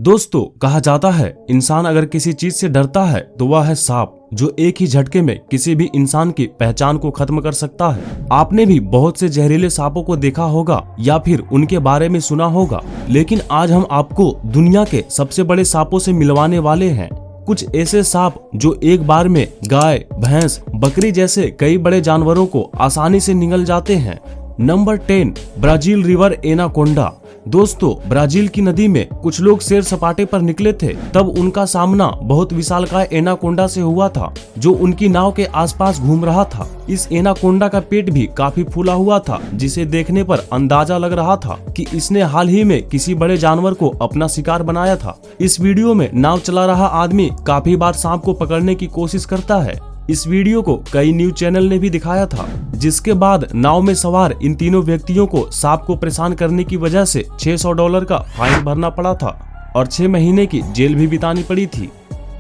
दोस्तों, कहा जाता है इंसान अगर किसी चीज से डरता है तो वह है सांप, जो एक ही झटके में किसी भी इंसान की पहचान को खत्म कर सकता है। आपने भी बहुत से जहरीले सांपों को देखा होगा या फिर उनके बारे में सुना होगा, लेकिन आज हम आपको दुनिया के सबसे बड़े सांपों से मिलवाने वाले हैं। कुछ ऐसे सांप जो एक बार में गाय, भैंस, बकरी जैसे कई बड़े जानवरों को आसानी से निगल जाते हैं। Number 10, Brazil river anaconda. दोस्तों, ब्राजील की नदी में कुछ लोग सैर सपाटे पर निकले थे, तब उनका सामना बहुत विशालकाय एनाकोंडा से हुआ था, जो उनकी नाव के आसपास घूम रहा था। इस एनाकोंडा का पेट भी काफी फूला हुआ था, जिसे देखने पर अंदाजा लग रहा था कि इसने हाल ही में किसी बड़े जानवर को अपना शिकार बनाया था। इस वीडियो में नाव चला रहा आदमी काफी बार सांप को पकड़ने की कोशिश करता है। इस वीडियो को कई न्यूज चैनल ने भी दिखाया था, जिसके बाद नाव में सवार इन तीनों व्यक्तियों को सांप को परेशान करने की वजह से $600 का फाइन भरना पड़ा था और 6 महीने की जेल भी बितानी पड़ी थी।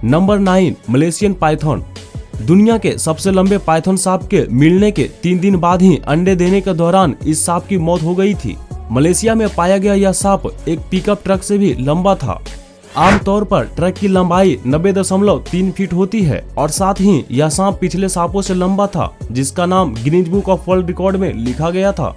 Number 9, Malaysian Python. दुनिया के सबसे लंबे पाइथन सांप के मिलने के 3 दिन बाद ही अंडे देने के दौरान इस सांप की मौत हो गई थी। मलेशिया में पाया गया यह सांप एक पिकअप ट्रक से भी लंबा था। आमतौर पर ट्रक की लंबाई 90.3 फीट होती है और साथ ही यह सांप पिछले सांपों से लंबा था, जिसका नाम Guinness book of world record में लिखा गया था।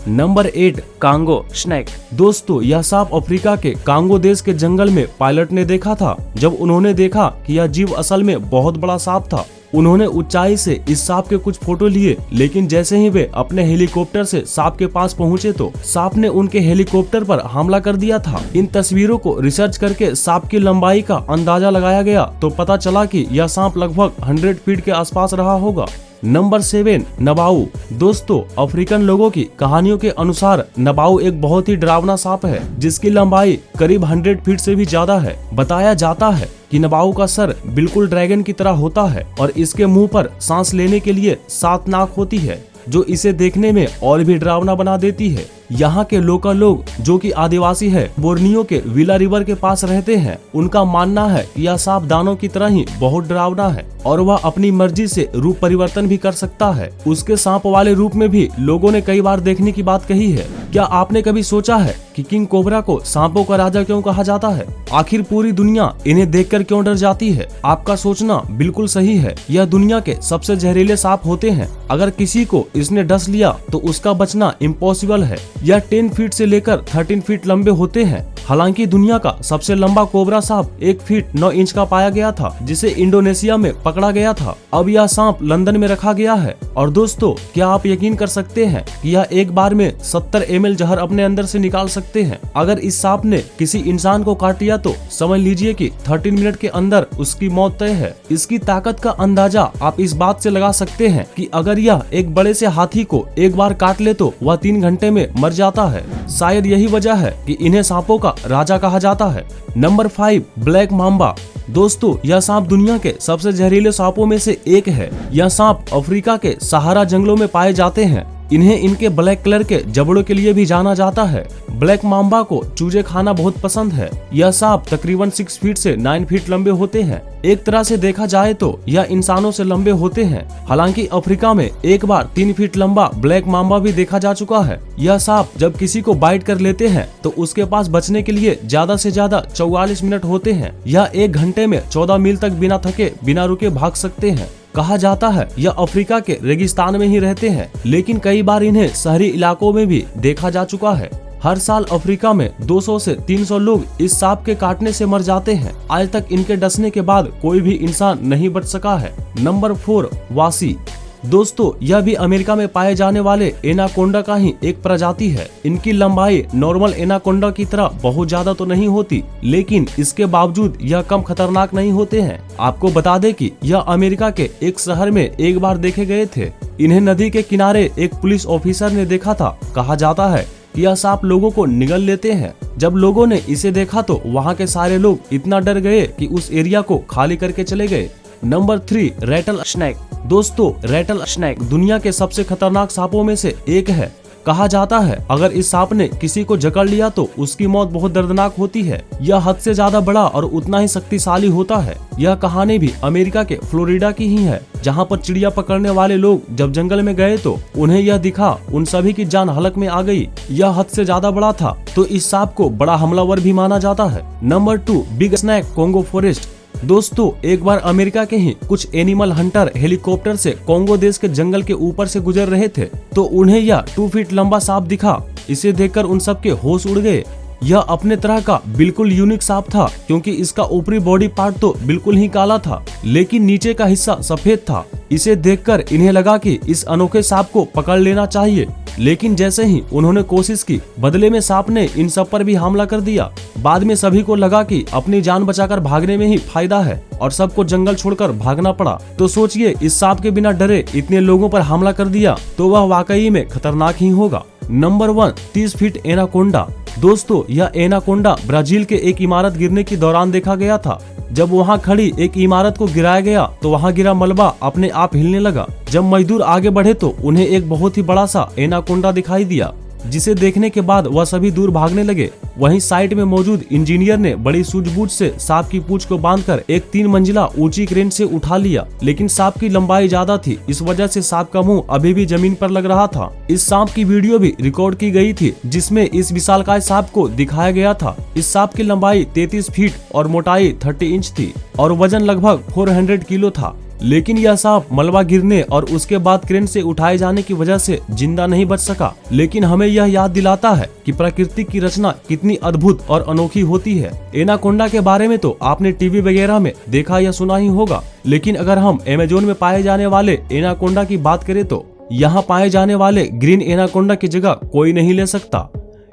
Number 8, Congo snake. दोस्तों, यह सांप अफ्रीका के कांगो देश के जंगल में पायलट ने देखा था। जब उन्होंने देखा कि यह जीव असल में बहुत बड़ा सांप था, उन्होंने ऊंचाई से इस सांप के कुछ फोटो लिए, लेकिन जैसे ही वे अपने हेलीकॉप्टर से सांप के पास पहुंचे तो सांप ने उनके हेलीकॉप्टर पर हमला कर दिया था। इन तस्वीरों को रिसर्च करके सांप की लंबाई का अंदाजा लगाया गया तो पता चला कि यह सांप लगभग 100 फीट के आसपास रहा होगा। नंबर 7, नबाऊ। दोस्तों, अफ्रीकन लोगों की कहानियों के अनुसार नबाऊ एक बहुत ही डरावना सांप है, जिसकी लंबाई करीब 100 फीट से भी ज्यादा है। बताया जाता है कि नबाऊ का सर बिल्कुल ड्रैगन की तरह होता है और इसके मुंह पर सांस लेने के लिए 7 नाक होती है, जो इसे देखने में और भी डरावना बना देती है। यहाँ के लोकल लोग, जो कि आदिवासी है, बोर्नियो के विला रिवर के पास रहते हैं, उनका मानना है कि यह सांप दानव की तरह ही बहुत डरावना है और वह अपनी मर्जी से रूप परिवर्तन भी कर सकता है। उसके सांप वाले रूप में भी लोगों ने कई बार देखने की बात कही है। क्या आपने कभी सोचा है कि किंग कोबरा को सांपों का राजा क्यों कहा जाता है? आखिर पूरी दुनिया इन्हें देखकर क्यों डर जाती है? आपका सोचना बिल्कुल सही है। यह दुनिया के सबसे जहरीले सांप होते हैं। अगर किसी को इसने डस लिया तो उसका बचना इम्पॉसिबल है। यह 10 फीट से लेकर 13 फीट लंबे होते हैं। हालांकि दुनिया का सबसे लंबा कोबरा सांप 1 फीट 9 इंच का पाया गया था, जिसे इंडोनेशिया में पकड़ा गया था। अब यह सांप लंदन में रखा गया है। और दोस्तों, क्या आप यकीन कर सकते हैं कि यह एक बार में 70 ml जहर अपने अंदर से निकाल सकते हैं? अगर इस सांप ने किसी इंसान को काट लिया तो समझ लीजिए कि 13 मिनट के अंदर उसकी मौत तय है। इसकी ताकत का अंदाजा आप इस बात से लगा सकते हैं कि अगर यह एक बड़े से हाथी को एक बार काट ले तो वह 3 घंटे में मर जाता है। शायद यही वजह है कि इन्हें सांपों का राजा कहा जाता है। Number 5, black Mamba. दोस्तों, यह सांप दुनिया के सबसे जहरीले सांपों में से एक है। यह सांप अफ्रीका के सहारा जंगलों में पाए जाते हैं। इन्हें इनके ब्लैक कलर के जबड़ों के लिए भी जाना जाता है। ब्लैक मांबा को चूजे खाना बहुत पसंद है। यह सांप तकरीबन 6 फीट से 9 फीट लंबे होते हैं। एक तरह से देखा जाए तो यह इंसानों से लंबे होते हैं। हालांकि अफ्रीका में एक बार 3 फीट लंबा ब्लैक मांबा भी देखा जा चुका है। यह सांप जब किसी को बाइट कर लेते हैं तो उसके पास बचने के लिए ज्यादा से ज्यादा 44 मिनट होते हैं। यह 1 घंटे में 14 मील तक बिना थके बिना रुके भाग सकते हैं। कहा जाता है यह अफ्रीका के रेगिस्तान में ही रहते हैं, लेकिन कई बार इन्हें शहरी इलाकों में भी देखा जा चुका है। हर साल अफ्रीका में 200 से 300 लोग इस सांप के काटने से मर जाते हैं। आज तक इनके डसने के बाद कोई भी इंसान नहीं बच सका है। नंबर 4, वासी। दोस्तों, यह भी अमेरिका में पाए जाने वाले एनाकोंडा का ही एक प्रजाति है। इनकी लंबाई नॉर्मल एनाकोंडा की तरह बहुत ज्यादा तो नहीं होती, लेकिन इसके बावजूद यह कम खतरनाक नहीं होते हैं। आपको बता दें कि यह अमेरिका के एक शहर में एक बार देखे गए थे। इन्हें नदी के किनारे एक पुलिस ऑफिसर ने देखा था। कहा जाता है कि यह सांप लोगों को निगल लेते हैं। जब लोगों ने इसे देखा तो वहाँ के सारे लोग इतना डर गए कि उस एरिया को खाली करके चले गए। Number 3, rattle snake. दोस्तों, रैटल स्नेक दुनिया के सबसे खतरनाक सांपों में से एक है। कहा जाता है अगर इस सांप ने किसी को जकड़ लिया तो उसकी मौत बहुत दर्दनाक होती है। यह हद से ज्यादा बड़ा और उतना ही शक्तिशाली होता है। यह कहानी भी अमेरिका के फ्लोरिडा की ही है, जहाँ पर चिड़िया पकड़ने वाले लोग जब जंगल में गए तो उन्हें यह दिखा, उन सभी की जान हलक में आ गई। यह हद से ज्यादा बड़ा था, तो इस सांप को बड़ा हमलावर भी माना जाता है। Number 2, big snake Congo forest. दोस्तों, एक बार अमेरिका के ही कुछ एनिमल हंटर हेलीकॉप्टर से कोंगो देश के जंगल के ऊपर से गुजर रहे थे, तो उन्हें यह 2 फीट लंबा सांप दिखा। इसे देखकर उन सब के होश उड़ गए। यह अपने तरह का बिल्कुल यूनिक सांप था, क्योंकि इसका ऊपरी बॉडी पार्ट तो बिल्कुल ही काला था, लेकिन नीचे का हिस्सा सफेद था। इसे देखकर इन्हें लगा कि इस अनोखे सांप को पकड़ लेना चाहिए, लेकिन जैसे ही उन्होंने कोशिश की, बदले में सांप ने इन सब पर भी हमला कर दिया। बाद में सभी को लगा कि अपनी जान बचाकर भागने में ही फायदा है और सबको जंगल छोड़कर भागना पड़ा। तो सोचिए, इस सांप के बिना डरे इतने लोगों पर हमला कर दिया, तो वह वाकई में खतरनाक ही होगा। Number 1, 30 feet anaconda. दोस्तों, यह एनाकोंडा ब्राजील के एक इमारत गिरने के दौरान देखा गया था। जब वहां खड़ी एक इमारत को गिराया गया तो वहां गिरा मलबा अपने आप हिलने लगा। जब मजदूर आगे बढ़े तो उन्हें एक बहुत ही बड़ा सा एनाकोंडा दिखाई दिया, जिसे देखने के बाद वह सभी दूर भागने लगे। वहीं साइड में मौजूद इंजीनियर ने बड़ी सूझबूझ से सांप की पूंछ को बांधकर एक 3 मंजिला ऊंची क्रेन से उठा लिया, लेकिन सांप की लंबाई ज्यादा थी, इस वजह से सांप का मुंह अभी भी जमीन पर लग रहा था। इस सांप की वीडियो भी रिकॉर्ड की गई थी, जिसमें इस विशालकाय सांप को दिखाया गया था। इस सांप की लंबाई 33 फीट और मोटाई 30 इंच थी और वजन लगभग 400 किलो था। लेकिन यह सांप मलबा गिरने और उसके बाद क्रेन से उठाए जाने की वजह से जिंदा नहीं बच सका। लेकिन हमें यह याद दिलाता है कि प्रकृति की रचना कितनी अद्भुत और अनोखी होती है। एनाकोंडा के बारे में तो आपने टीवी वगैरह में देखा या सुना ही होगा, लेकिन अगर हम अमेज़न में पाए जाने वाले एनाकोंडा की बात करें तो यहाँ पाए जाने वाले ग्रीन एनाकोंडा की जगह कोई नहीं ले सकता।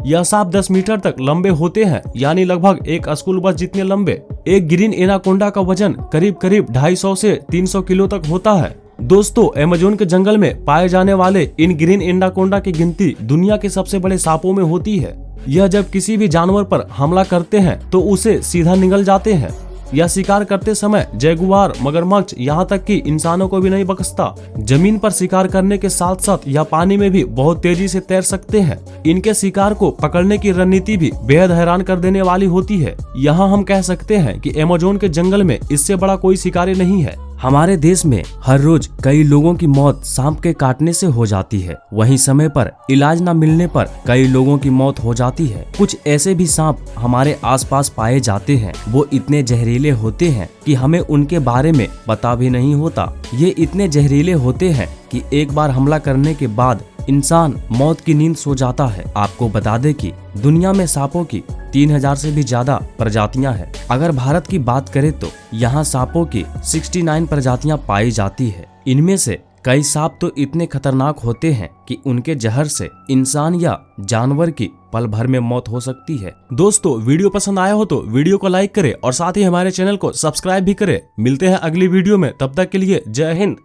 यह सांप 10 मीटर तक लंबे होते हैं, यानी लगभग एक स्कूल बस जितने लंबे। एक ग्रीन एनाकोंडा का वजन करीब 250 से 300 किलो तक होता है। दोस्तों, अमेज़न के जंगल में पाए जाने वाले इन ग्रीन एनाकोंडा की गिनती दुनिया के सबसे बड़े सांपों में होती है। यह जब किसी भी जानवर पर हमला करते हैं तो उसे सीधा निगल जाते हैं। यह शिकार करते समय जैगुआर, मगरमच्छ, यहाँ तक कि इंसानों को भी नहीं बख्शता। जमीन पर शिकार करने के साथ साथ यह पानी में भी बहुत तेजी से तैर सकते हैं। इनके शिकार को पकड़ने की रणनीति भी बेहद हैरान कर देने वाली होती है। यहाँ हम कह सकते हैं कि अमेज़न के जंगल में इससे बड़ा कोई शिकारी नहीं है। हमारे देश में हर रोज कई लोगों की मौत सांप के काटने से हो जाती है। वहीं समय पर इलाज न मिलने पर कई लोगों की मौत हो जाती है। कुछ ऐसे भी सांप हमारे आसपास पाए जाते हैं, वो इतने जहरीले होते हैं कि हमें उनके बारे में पता भी नहीं होता। ये इतने जहरीले होते हैं कि एक बार हमला करने के बाद इंसान मौत की नींद सो जाता है। आपको बता दें कि दुनिया में सांपों की 3000 से भी ज्यादा प्रजातियां हैं। अगर भारत की बात करें तो यहाँ सांपों की 69 प्रजातियां पाई जाती है। इनमें से कई सांप तो इतने खतरनाक होते हैं कि उनके जहर से इंसान या जानवर की पल भर में मौत हो सकती है। दोस्तों, वीडियो पसंद आया हो तो वीडियो को लाइक करें और साथ ही हमारे चैनल को सब्सक्राइब भी करें। मिलते हैं अगली वीडियो में, तब तक के लिए जय हिंद।